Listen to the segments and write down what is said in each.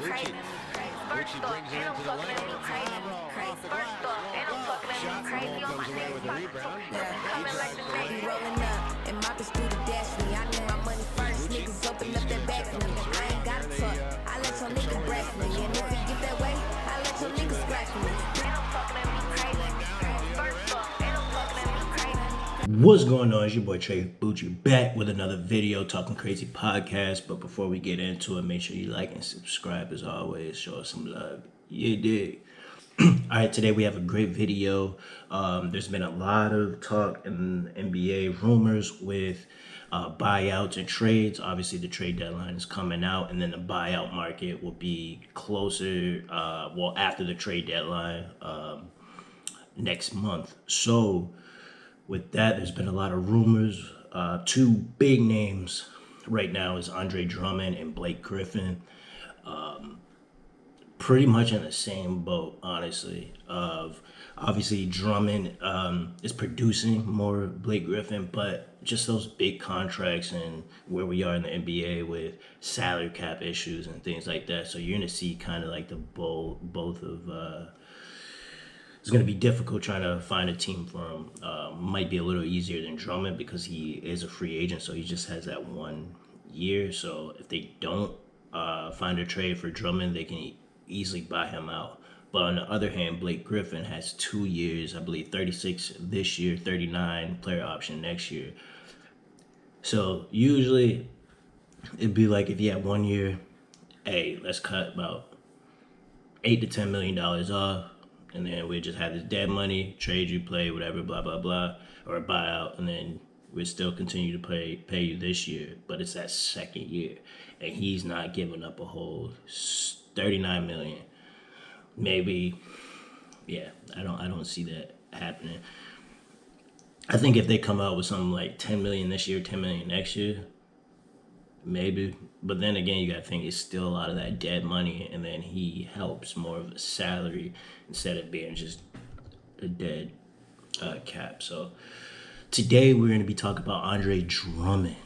Bucci. Bucci brings it into the lane. Off the glass. Shot. The ball comes away with a rebound. Be rolling up and mopping through the dash for me. I need my money first. Niggas open up that back for me. I ain't gotta talk. I let your nigga brag for me. And if it get that way, I let your nigga scratch for me. What's going on? It's your boy Trey Bucci back with another video, Talking Crazy podcast. But before we get into it, make sure you like and subscribe as always. Show us some love. You dig? Alright, today we have a great video. There's been a lot of talk in the NBA, rumors with buyouts and trades. Obviously, the trade deadline is coming out, and then the buyout market will be closer, after the trade deadline next month. So, with that, there's been a lot of rumors. Two big names right now is Andre Drummond and Blake Griffin. Pretty much in the same boat, honestly. Obviously, Drummond is producing more Blake Griffin, but just those big contracts and where we are in the NBA with salary cap issues and things like that. So you're going to see kind of like the both of... It's going to be difficult trying to find a team for him. Might be a little easier than Drummond because he is a free agent, so he just has that 1 year. So if they don't find a trade for Drummond, they can easily buy him out. But on the other hand, Blake Griffin has 2 years, I believe 36 this year, 39 player option next year. So usually it'd be like if you had 1 year, hey, let's cut about $8 to $10 million off. And then we just have this dead money, trade you, play, whatever, blah, blah, blah, or a buyout. And then we'd still continue to pay you this year. But it's that second year. And he's not giving up a whole $39 million. Maybe, yeah, I don't see that happening. I think if they come out with something like $10 million this year, $10 million next year, maybe. But then again, you got to think it's still a lot of that dead money, and then he helps more of a salary instead of being just a dead cap. So today we're going to be talking about Andre Drummond.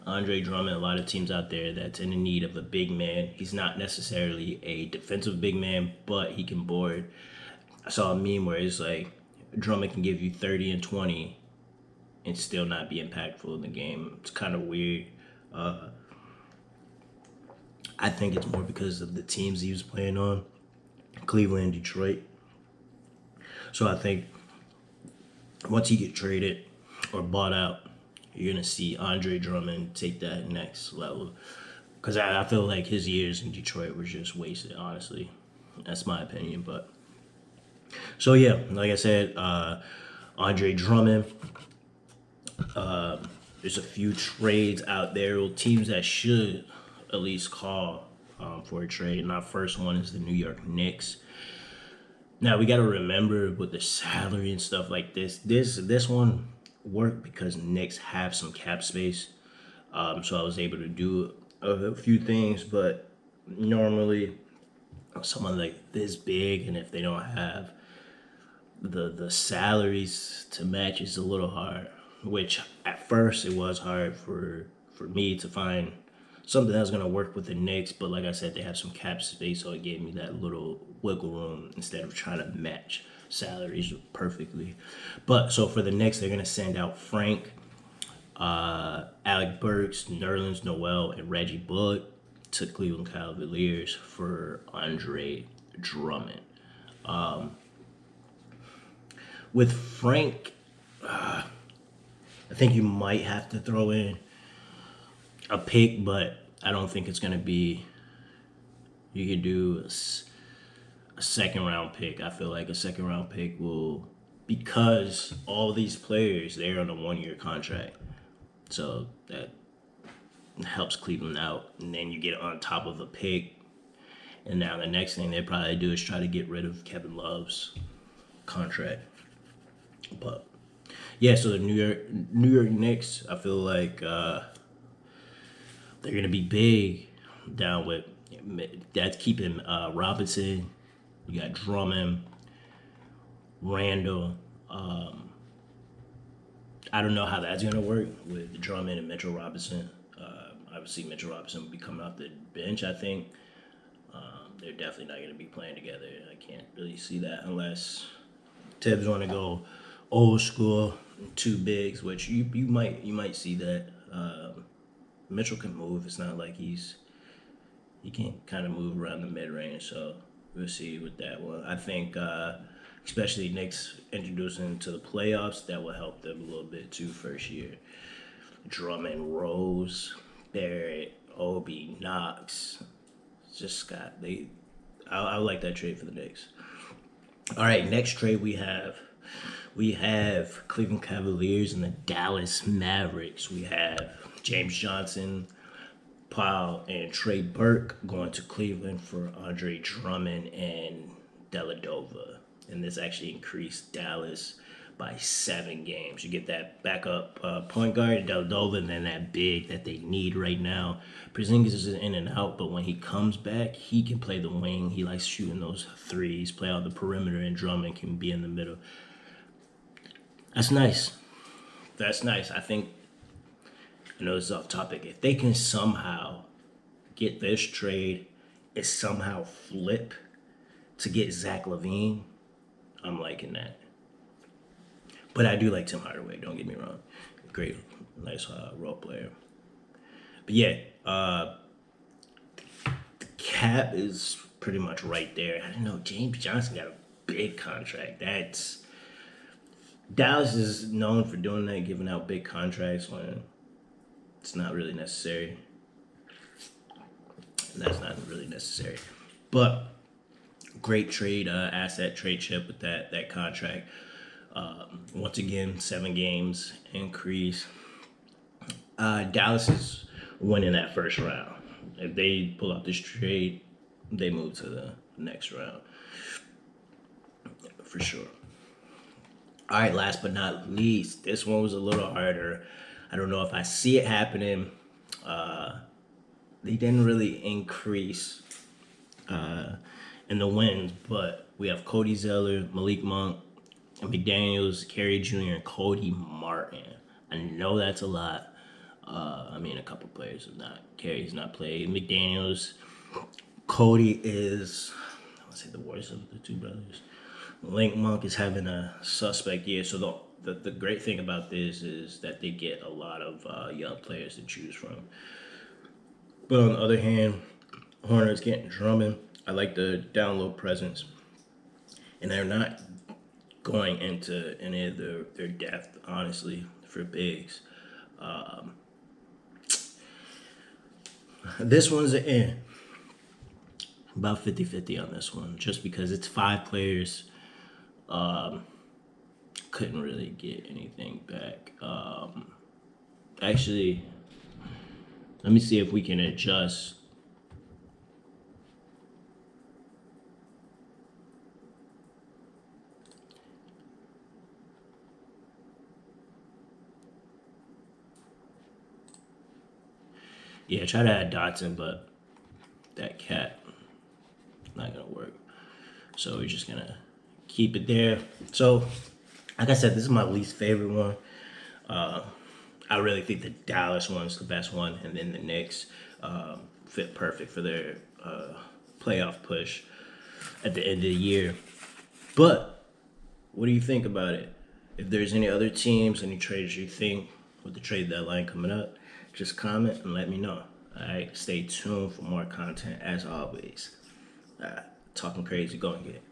Andre Drummond, a lot of teams out there that's in the need of a big man. He's not necessarily a defensive big man, but he can board. I saw a meme where it's like Drummond can give you 30 and 20 and still not be impactful in the game. It's kind of weird. I think it's more because of the teams he was playing on, Cleveland, Detroit. So I think once he get traded or bought out, you're going to see Andre Drummond take that next level. Because I feel like his years in Detroit were just wasted, honestly. That's my opinion. But so, yeah, like I said, Andre Drummond. There's a few trades out there, teams that should at least call for a trade. And our first one is the New York Knicks. Now, we got to remember with the salary and stuff like this one worked because Knicks have some cap space. So I was able to do a few things, but normally someone like this big, and if they don't have the salaries to match, it's a little hard. Which at first it was hard for me to find something that's going to work with the Knicks. But like I said, they have some cap space, so it gave me that little wiggle room instead of trying to match salaries perfectly. But so for the Knicks, they're going to send out Frank, Alec Burks, Nerlens Noel, and Reggie Bullock to Cleveland Cavaliers for Andre Drummond. With Frank... I think you might have to throw in a pick, but I don't think it's going to be... You could do a second-round pick. I feel like a second-round pick will... Because all these players, they're on a 1-year contract. So that helps Cleveland out. And then you get on top of a pick. And now the next thing they probably do is try to get rid of Kevin Love's contract. But... yeah, so the New York Knicks, I feel like they're going to be big down with, that's keeping Robinson. You got Drummond, Randall. I don't know how that's going to work with Drummond and Mitchell Robinson. Obviously, Mitchell Robinson will be coming off the bench, I think. They're definitely not going to be playing together. I can't really see that unless Tibbs want to go old school, two bigs, which you might see that. Mitchell can move. It's not like he can kind of move around the mid range. So we'll see with that one. I think especially Knicks introducing to the playoffs, that will help them a little bit too. First year, Drummond, Rose, Barrett, Obi, Knox, just got they. I like that trade for the Knicks. All right, next trade we have Cleveland Cavaliers and the Dallas Mavericks. We have James Johnson, Powell, and Trey Burke going to Cleveland for Andre Drummond and Deladova. And this actually increased Dallas by 7 games. You get that backup point guard, Deladova, and then that big that they need right now. Porzingis is in and out, but when he comes back, he can play the wing. He likes shooting those threes, play on the perimeter, and Drummond can be in the middle. That's nice. That's nice. I think, I know it's off topic, if they can somehow get this trade and somehow flip to get Zach LaVine, I'm liking that. But I do like Tim Hardaway, don't get me wrong. Great, nice role player. But yeah, the cap is pretty much right there. I don't know, James Johnson got a big contract. Dallas is known for doing that, giving out big contracts when it's not really necessary. That's not really necessary. But great trade, asset trade chip with that contract. Once again, 7 games increase. Dallas is winning that first round. If they pull out this trade, they move to the next round. For sure. All right, last but not least, this one was a little harder. I don't know if I see it happening. They didn't really increase in the wins, but we have Cody Zeller, Malik Monk, McDaniels, Kerry Jr., and Cody Martin. I know that's a lot. A couple players have not. Kerry's not played. McDaniels, Cody is, I want to say, the worst of the two brothers. Link Monk is having a suspect year. So the great thing about this is that they get a lot of young players to choose from. But on the other hand, Hornets getting Drummond. I like the down low presence. And they're not going into any of their depth, honestly, for bigs. This one's an in. About 50-50 on this one, just because it's 5 players. Couldn't really get anything back. Actually, let me see if we can adjust. Yeah, try to add Dotson, but that cat not gonna work. So we're just gonna keep it there. So, like I said, this is my least favorite one. I really think the Dallas one's the best one, and then the Knicks fit perfect for their playoff push at the end of the year. But what do you think about it? If there's any other teams, any trades you think with the trade deadline coming up, just comment and let me know. All right, stay tuned for more content as always. Talking crazy, go and get it.